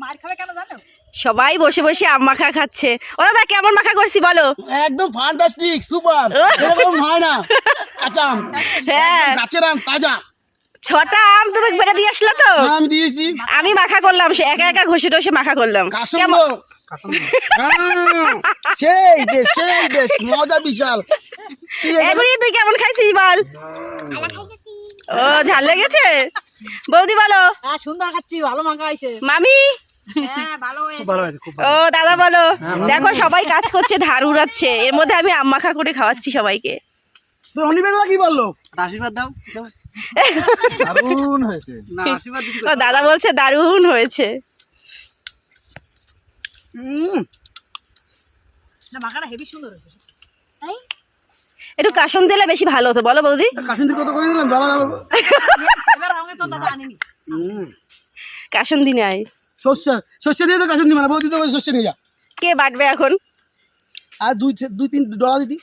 মার খাবে কেন জানো? সবাই বসে বসে আম মাখা খাচ্ছে। ও দাদা কেমন মাখা করছি বলো? একদম ফ্যান্টাস্টিক, সুপার। এরকম হয় না। কাঁচা আম, হ্যাঁ, গাছের আম, তাজা। 6টা আম তুমি বেড়ে দিয়ে আসলে তো? হ্যাঁ, আমি দিয়েছি। আমি মাখা করলাম, সে একা একা ঘষে টসে মাখা করলাম। কাসন্দ, সেই দেশ, মজা বিশাল। এগুলি তুই কেমন খাইছিস বল? ও ঝাল লেগেছে? বৌদি বলো। হ্যাঁ সুন্দর খাচ্ছি, ভালো মাখা হয়েছে। মামি হ্যাঁ ভালো হয়েছে। ও দাদা বলো। দেখো সবাই কাজ করছে, ধার উড়াচ্ছে, এর মধ্যে আমি আম মাখা করে খাওয়াচ্ছি সবাইকে। তোর অনিবেদা কি বললো? আশীর্বাদ দাও। দারুণ হয়েছে। ও দাদা বলছে দারুণ হয়েছে। না মাখাটা হেভি সুন্দর হয়েছে। একটু কাসন দিলে বেশি ভালো হতো বলো বৌদি? কাসুন্দির কত করে দিলাম বাবা? এবার আমাকে তো দাদা আনেনি। কাসন দিনে আয়। শস্য দিয়ে তো কাসুন্দি মানে বৌদি তো শস্য নিয়ে যা। কে বাটবে এখন? আর দুই তিন ডলা দিতি।